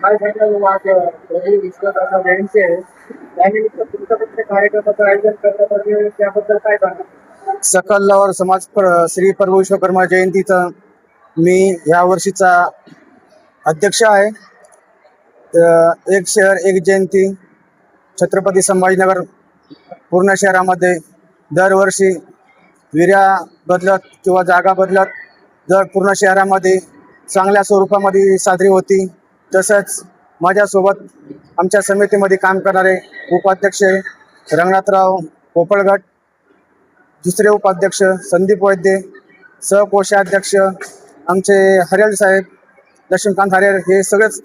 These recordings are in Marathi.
काय सांगाल आज प्रभू विश्वकर्मा जयंती आहे त्यानिमित्त तुमच्याकडे कार्यक्रमाचं आयोजन करण्यात आले त्याबद्दल काय सांगाल? सकल लवार समाज श्री प्रभू विश्वकर्मा जयंतीचा मी या वर्षीचा अध्यक्ष आहे. एक शहर एक जयंती छत्रपती संभाजीनगर पूर्ण शहरामध्ये दरवर्षी विर्या बदलत किंवा जागा बदलत दर पूर्ण शहरामध्ये चांगल्या स्वरूपामध्ये साजरी होती. तसंच माझ्यासोबत आमच्या समितीमध्ये काम करणारे उपाध्यक्ष रंगनाथराव पोपळगट, दुसरे उपाध्यक्ष संदीप वैद्य, सहकोषाध्यक्ष आमचे हरेल साहेब लक्ष्मीकांत हरेर, हे सगळेच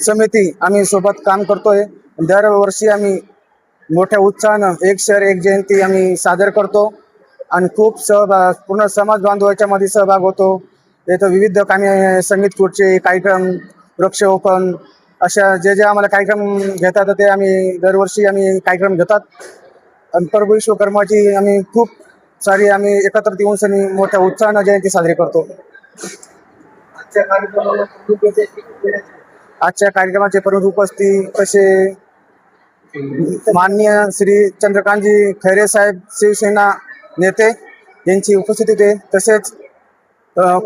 समिती आम्ही सोबत काम करतोय. दरवर्षी आम्ही मोठ्या उत्साहानं एक शहर एक जयंती आम्ही सादर करतो आणि खूप पूर्ण समाज बांधवाच्या मध्ये सहभाग होतो. इथं विविध कामे संगीत खुर्ची कार्यक्रम, वृक्षारोपण अशा जे आम्हाला कार्यक्रम घेतात ते आम्ही दरवर्षी आम्ही कार्यक्रम घेतात. आणि प्रभू विश्वकर्माची आम्ही खूप सारी आम्ही एकत्र येऊन सनी मोठ्या उत्साहानं जयंती साजरी करतो. आजच्या कार्यक्रमाचे प्रमुख उपस्थित कसे माननीय श्री चंद्रकांतजी खैरे साहेब शिवसेना नेते यांची उपस्थिती होते. तसेच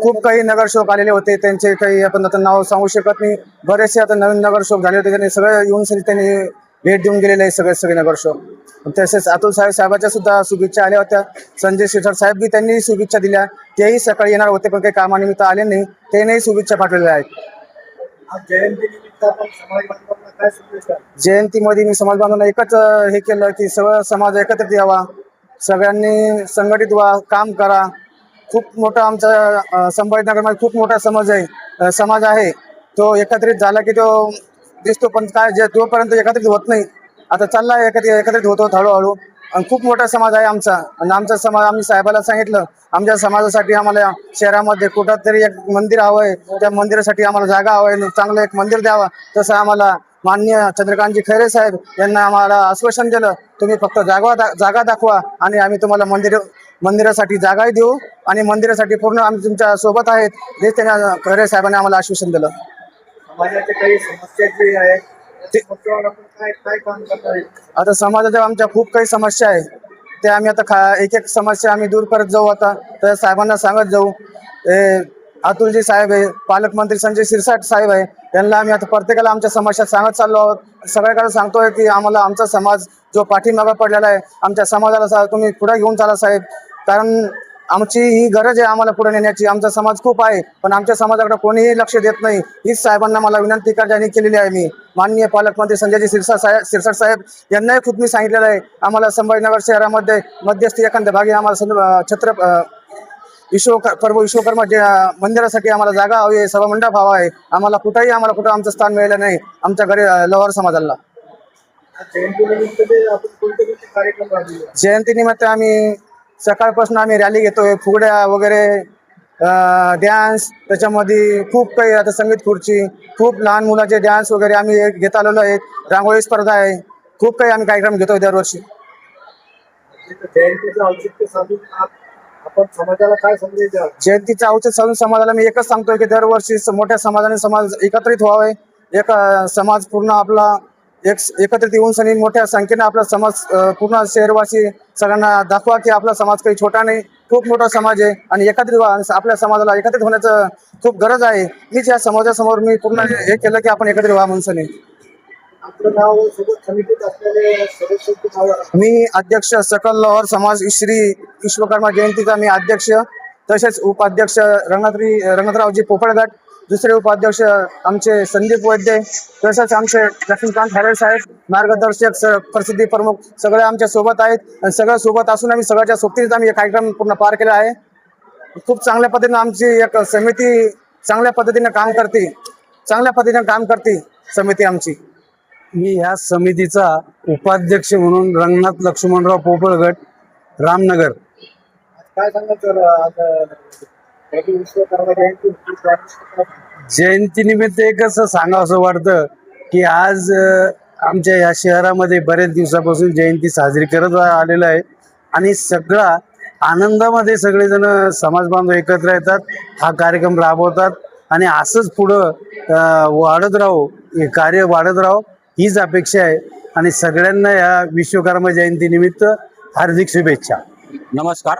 खूप काही नगरसेवक आलेले होते, त्यांचे काही आपण आता नाव सांगू शकत नाही. बरेचसे आता नवीन नगरसेवक झाले होते, त्यांनी सगळे येऊन त्यांनी भेट देऊन गेलेले आहे सगळे नगरसेवक. तसेच अतुल साहेबाच्या सुद्धा शुभेच्छा आल्या होत्या. संजय शिरसाट साहेब बी त्यांनी शुभेच्छा दिल्या. तेही सकाळी येणार होते पण काही कामानिमित्त आले नाही, त्यांनीही शुभेच्छा पाठवलेल्या आहेत. जयंतीमध्ये मी समाज बांधवांना एकच हे केलं की सगळं समाज एकत्रित यावा, सगळ्यांनी संघटित व्हा, काम करा. खूप मोठा आमचा संभाजीनगरमध्ये खूप मोठा समाज आहे. तो एकत्रित झाला की तो दिसतो, पण काय जोपर्यंत एकत्रित होत नाही, आता चालला एकत्रित होतो हळूहळू. आणि खूप मोठा समाज आहे आमचा. आणि आमचा समाज आम्ही साहेबाला सांगितलं आमच्या समाजासाठी आम्हाला शहरामध्ये कुठं तरी एक मंदिर हवं आहे, त्या मंदिरासाठी आम्हाला जागा हवं आहे, चांगलं एक मंदिर द्यावं. तसं आम्हाला माननीय चंद्रकांतजी खैरे साहेब यांना आम्हाला आश्वासन दिलं, तुम्ही फक्त जागा दाखवा आणि आम्ही तुम्हाला मंदिरासाठी जागाही देऊ आणि मंदिरासाठी पूर्ण आम्ही तुमच्या सोबत आहेत, हे त्यांना खैरे साहेबांनी आम्हाला आश्वासन दिलं. काही समस्या जी आहेत काय काम करणार? आता समाजाच्या आमच्या खूप काही समस्या आहे, ते आम्ही आता एक एक समस्या आम्ही दूर करत जाऊ. आता तर साहेबांना सांगत जाऊ. अतुलजी साहेब आहे, पालकमंत्री संजय शिरसाट साहेब आहे, यांना आम्ही आता प्रत्येकाला आमच्या समस्या सांगत चाललो आहोत. सगळ्याकडे सांगतोय की आम्हाला आमचा समाज जो पाठीमागा पडलेला आहे, आमच्या समाजाला तुम्ही पुढे घेऊन चाला साहेब, कारण आमची ही गरज आहे आम्हाला पुढे नेण्याची. आमचा समाज खूप आहे पण आमच्या समाजाकडे कोणीही लक्ष देत नाही. हीच साहेबांना मला विनंती केलेली आहे मी. माननीय पालकमंत्री संजयजी शिरसाट साहेब यांनाही खूप मी सांगितलेलं आहे, आम्हाला संभाजीनगर शहरामध्ये मध्यस्थी एखाद्या भागी आम्हाला प्रभू विश्वकर्मा मंदिरासाठी आम्हाला जागा हवी आहे, सभामंडप हवा आहे. आम्हाला कुठं आमचं स्थान मिळालं नाही आमच्या घरी लवार समाजाला. जयंतीनिमित्त आम्ही सकाळपासून आम्ही रॅली घेतोय, फुगड्या वगैरे, डॅन्स, त्याच्यामध्ये खूप काही आता संगीत खुर्ची, खूप लहान मुलाचे डॅन्स वगैरे आम्ही घेत आलेलो आहेत. रांगोळी स्पर्धा आहे, खूप काही आम्ही कार्यक्रम घेतोय दरवर्षी. जयंतीचं औचित्य साधून आपण समाजाला काय संदेश द्याल? जयंतीचं औचित्य साधून समाजाला मी एकच सांगतोय की दरवर्षी मोठ्या समाजाने समाज एकत्रित व्हावे. एक समाज पूर्ण आपला एकत्रित येऊन सनी मोठ्या संख्येने आपला समाज पूर्ण शहरवासी सगळ्यांना दाखवा की आपला समाज काही छोटा नाही, खूप मोठा समाज आहे आणि एकत्रित व्हा. आपल्या समाजाला एकत्रित होण्याचं खूप गरज आहे. मीच या समाजासमोर मी पूर्ण हे केलं की आपण एकत्रित व्हा म्हणून सनी. मी अध्यक्ष सकल लवार समाज श्री विश्वकर्मा जयंतीचा मी अध्यक्ष. तसेच उपाध्यक्ष रंगनाथरावजी पोपळगट, दुसरे उपाध्यक्ष आमचे संदीप वैद्य, तसेच आमचे लक्ष्मीकांत हरेर साहेब मार्गदर्शक, प्रसिद्धी प्रमुख सगळे आमच्या सोबत आहेत. आणि सगळं सोबत असून आम्ही सगळ्याच्या सोबतीनेच आम्ही हे कार्यक्रम पूर्ण पार केला आहे. खूप चांगल्या पद्धतीने आमची एक समिती चांगल्या पद्धतीने काम करते समिती आमची. मी या समितीचा उपाध्यक्ष म्हणून रंगनाथ लक्ष्मणराव पोपळगट, रामनगर. काय सांगाल विश्वकर्मा जयंतीनिमित्त एकच सांगावं वाटतं की आज आमच्या या शहरामध्ये बरेच दिवसापासून जयंती साजरी करत आलेलं आहे आणि सगळा आनंदामध्ये सगळेजण समाज बांधव एकत्र येतात, हा कार्यक्रम राबवतात आणि असंच पुढं वाढत राहो, हे कार्य वाढत राहो हीच अपेक्षा आहे. आणि सगळ्यांना या विश्वकर्मा जयंतीनिमित्त हार्दिक शुभेच्छा. नमस्कार,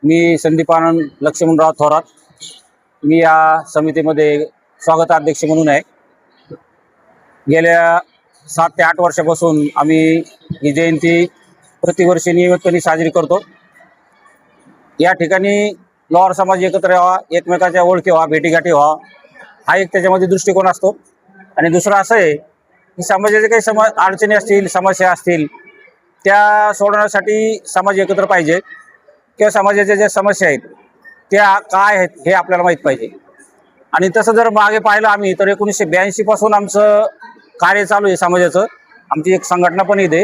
मी संदीप आनंद लक्ष्मणराव थोरात. मी या समितीमध्ये स्वागताध्यक्ष म्हणून आहे. गेल्या 7 ते 8 वर्षापासून आम्ही ही जयंती प्रतिवर्षी नियमितपणे साजरी करतो. या ठिकाणी लोहार समाज एकत्र यावा, एकमेकाच्या ओळखी व्हा, भेटीगाठी व्हा, हा एक त्याच्यामध्ये दृष्टिकोन असतो. आणि दुसरं असं आहे की समाजाचे काही अडचणी असतील, समस्या असतील, त्या सोडवण्यासाठी समाज एकत्र पाहिजे किंवा समाजाच्या ज्या समस्या आहेत त्या काय आहेत हे आपल्याला माहीत पाहिजे. आणि तसं जर मागे पाहिलं आम्ही तर 1982 पासून आमचं कार्य चालू आहे समाजाचं. आमची एक संघटना पण इथे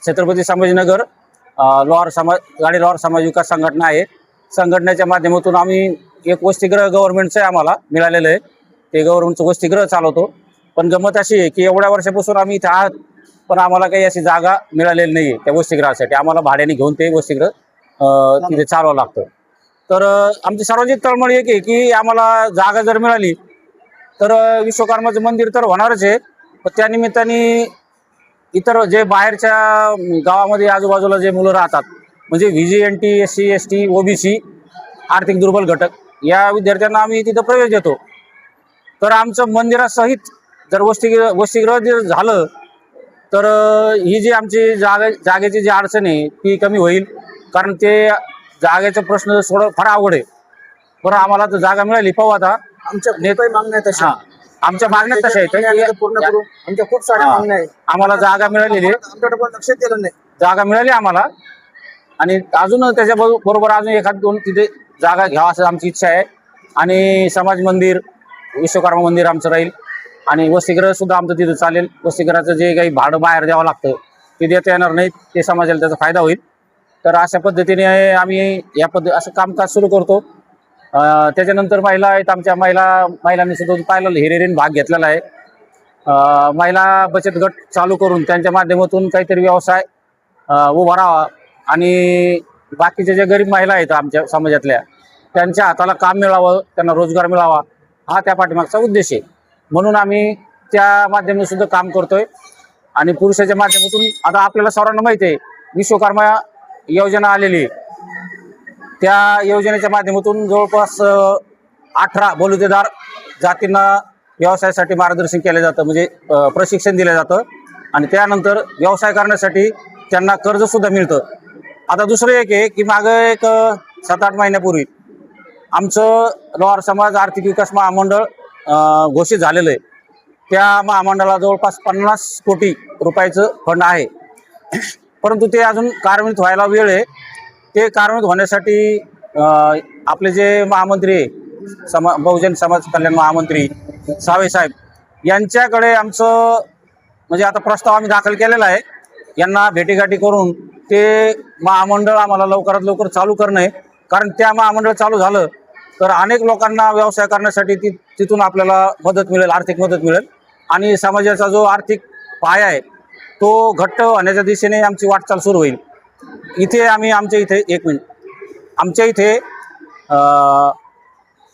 छत्रपती संभाजीनगर लोहार समाज विकास संघटना आहे. संघटनेच्या माध्यमातून आम्ही एक वसतिगृह गव्हर्नमेंटचं आम्हाला मिळालेलं आहे. ते गव्हर्नमेंटचं वसतिगृह चालवतो. पण गंमत अशी आहे की एवढ्या वर्षापासून आम्ही इथे आहात पण आम्हाला काही अशी जागा मिळालेली नाही आहे त्या वसतिगृहासाठी. आम्हाला भाड्याने घेऊन ते वसतिगृह तिथे चालवावं लागतं. तर आमची सार्वजनिक तळमळ एक आहे की आम्हाला जागा जर मिळाली तर विश्वकर्माचं मंदिर तर होणारच आहे. पण त्या निमित्ताने इतर जे बाहेरच्या गावामध्ये आजूबाजूला जे मुलं राहतात म्हणजे VGNT, SC, ST, OBC आर्थिक दुर्बल घटक या विद्यार्थ्यांना आम्ही तिथं प्रवेश देतो. तर आमचं मंदिरासहित जर वसतिगृह जर झालं तर ही जी आमची जागेची जी अडचण आहे ती कमी होईल. कारण ते जागेचा प्रश्न फार अवघड आहे. बरं, आम्हाला तर जागा मिळाली. पाहू आता आमच्या नेते मागण्या तशा आमच्या मागण्या तशा आहेत. पूर्ण करू. आमच्या खूप साऱ्या मागण्या आहेत. आम्हाला जागा मिळालेली आहे, आमच्याकडे पण लक्ष दिलं नाही. जागा मिळाली आम्हाला. आणि अजून त्याच्याबरोबर अजून एखाद 2 तिथे जागा घ्यावा असं आमची इच्छा आहे. आणि समाज मंदिर, विश्वकर्मा मंदिर आमचं राहील. आणि वसतिगृह सुद्धा आमचं तिथं चालेल. वसतिगृहाचं जे काही भाडं बाहेर द्यावं लागतं ते देता येणार नाही, ते समाजाला त्याचा फायदा होईल. तर अशा पद्धतीने आम्ही असं कामकाज सुरू करतो. त्याच्यानंतर महिला आहेत. आमच्या महिलांनी सुद्धा पाहिलं हिरिरीने भाग घेतलेला आहे. महिला बचत गट चालू करून त्यांच्या माध्यमातून काहीतरी व्यवसाय उभा राहावा आणि बाकीच्या ज्या गरीब महिला आहेत आमच्या समाजातल्या त्यांच्या हाताला काम मिळावं, त्यांना रोजगार मिळावा, हा त्या पाठीमागचा उद्देश आहे. म्हणून आम्ही त्या माध्यमातून सुद्धा काम करतोय. आणि पुरुषाच्या माध्यमातून आता आपल्याला सर्वांना माहिती आहे विश्वकर्मा योजना आलेली. त्या योजनेच्या माध्यमातून जवळपास 18 बलुतेदार जातींना व्यवसायासाठी मार्गदर्शन केलं जातं, म्हणजे प्रशिक्षण दिलं जातं. आणि त्यानंतर व्यवसाय करण्यासाठी त्यांना कर्जसुद्धा मिळतं. आता दुसरं एक आहे की मागं एक 7-8 महिन्यापूर्वी आमचं लोहार समाज आर्थिक विकास महामंडळ घोषित झालेलं आहे. त्या महामंडळाला जवळपास 50 कोटी रुपयाचं फंड आहे. परंतु ते अजून कार्यान्वित व्हायला वेळ आहे. ते कार्यान्वित होण्यासाठी आपले जे महामंत्री बहुजन समाज कल्याण महामंत्री सावे साहेब यांच्याकडे आमचं म्हणजे आता प्रस्ताव आम्ही दाखल केलेला आहे. यांना भेटीगाठी करून ते महामंडळ आम्हाला लवकरात लवकर चालू करणं आहे. कारण त्या महामंडळ चालू झालं तर अनेक लोकांना व्यवसाय करण्यासाठी तिथून आपल्याला मदत मिळेल, आर्थिक मदत मिळेल. आणि समाजाचा जो आर्थिक पाया आहे तो घट्ट होण्याच्या दिशेने आमची वाटचाल सुरू होईल. इथे आमच्या इथे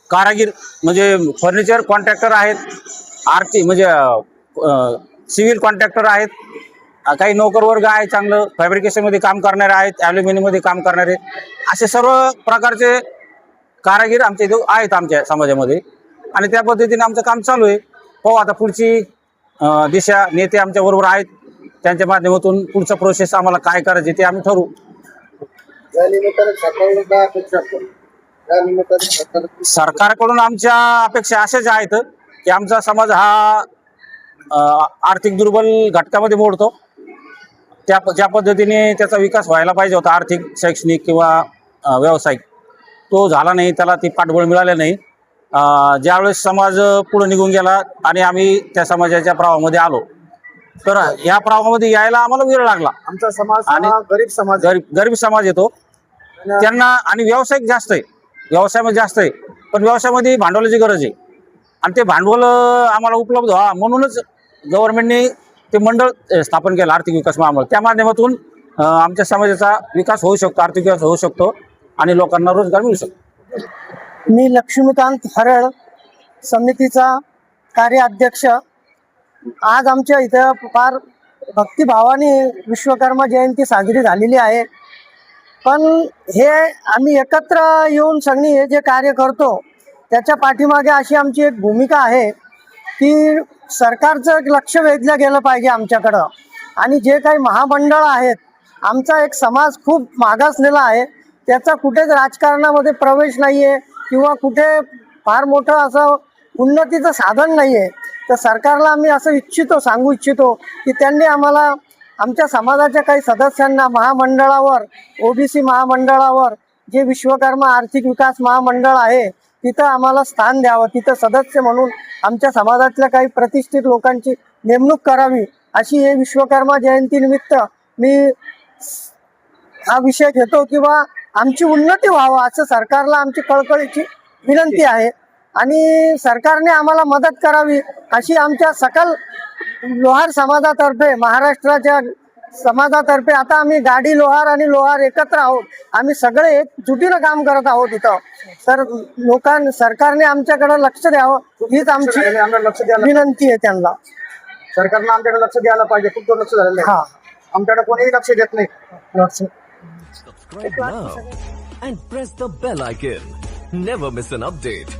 कारागीर म्हणजे फर्निचर कॉन्ट्रॅक्टर आहेत, आर्थिक म्हणजे सिव्हिल कॉन्ट्रॅक्टर आहेत, काही नोकर वर्ग आहे, चांगलं फॅब्रिकेशनमध्ये काम करणारे आहेत, ॲल्युमिनियममध्ये काम करणारे, असे सर्व प्रकारचे कारागीर आमच्या इथे आहेत आमच्या समाजामध्ये. आणि त्या पद्धतीने आमचं काम चालू आहे. हो, आता पुढची दिशा नेते आमच्याबरोबर आहेत, त्यांच्या माध्यमातून पुढचं प्रोसेस आम्हाला काय करायचे ते आम्ही ठरवू. सरकारकडून आमच्या अपेक्षा अशाच आहेत की आमचा समाज हा आर्थिक दुर्बल घटकामध्ये मोडतो. ज्या पद्धतीने त्याचा विकास व्हायला पाहिजे होता, आर्थिक, शैक्षणिक किंवा व्यावसायिक, तो झाला नाही, त्याला ती पाठबळ मिळालं नाही. ज्यावेळेस समाज पुढे निघून गेला आणि आम्ही त्या समाजाच्या प्रवाहामध्ये आलो तर या प्रवाहामध्ये यायला आम्हाला वेळ लागला. आमचा समाज आणि गरीब समाज येतो त्यांना. आणि व्यावसायिक जास्त आहे, व्यवसायामध्ये जास्त आहे, पण व्यवसायामध्ये भांडवलाची गरज आहे. आणि ते भांडवल आम्हाला उपलब्ध व्हा म्हणूनच गव्हर्नमेंटने ते मंडळ स्थापन केलं, आर्थिक विकास महामंडळ. त्या माध्यमातून आमच्या समाजाचा विकास होऊ शकतो, आर्थिक विकास होऊ शकतो आणि लोकांना रोजगार मिळू शकतो. मी लक्ष्मीकांत हरळ, समितीचा कार्याध्यक्ष. आज आमच्या इथं फार भक्तिभावाने विश्वकर्मा जयंती साजरी झालेली आहे. पण हे आम्ही एकत्र येऊन सगळी हे जे कार्य करतो त्याच्या पाठीमागे अशी आमची एक भूमिका आहे की सरकारचं एक लक्ष वेधलं गेलं पाहिजे आमच्याकडं. आणि जे काही महामंडळ आहेत, आमचा एक समाज खूप मागासलेला आहे, त्याचा कुठेच राजकारणामध्ये प्रवेश नाही आहे किंवा कुठे फार मोठं असं उन्नतीचं साधन नाही आहे. तर सरकारला आम्ही असं सांगू इच्छितो की त्यांनी आम्हाला आमच्या समाजाच्या काही सदस्यांना महामंडळावर, OBC महामंडळावर, जे विश्वकर्मा आर्थिक विकास महामंडळ आहे तिथं आम्हाला स्थान द्यावं, तिथं सदस्य म्हणून आमच्या समाजातल्या काही प्रतिष्ठित लोकांची नेमणूक करावी, अशी हे विश्वकर्मा जयंतीनिमित्त मी हा विषय घेतो किंवा आमची उन्नती व्हावं असं सरकारला आमची कळकळीची विनंती आहे. आणि सरकारने आम्हाला मदत करावी अशी आमच्या सकल लोहार समाजातर्फे, महाराष्ट्राच्या समाजातर्फे, आता आम्ही गाडी लोहार आणि लोहार एकत्र आहोत, आम्ही सगळे एकजुटीनं काम करत आहोत इथं. तर सरकारने आमच्याकडे लक्ष द्यावं हीच आमची लक्ष द्यायला, विनंती आहे त्यांना. सरकारनं आमच्याकडे लक्ष द्यायला पाहिजे. खूप लक्ष झालेलं आहे. हा, आमच्याकडे कोणीही लक्ष देत नाही. लक्ष. Subscribe now and press the bell icon. Never miss an update.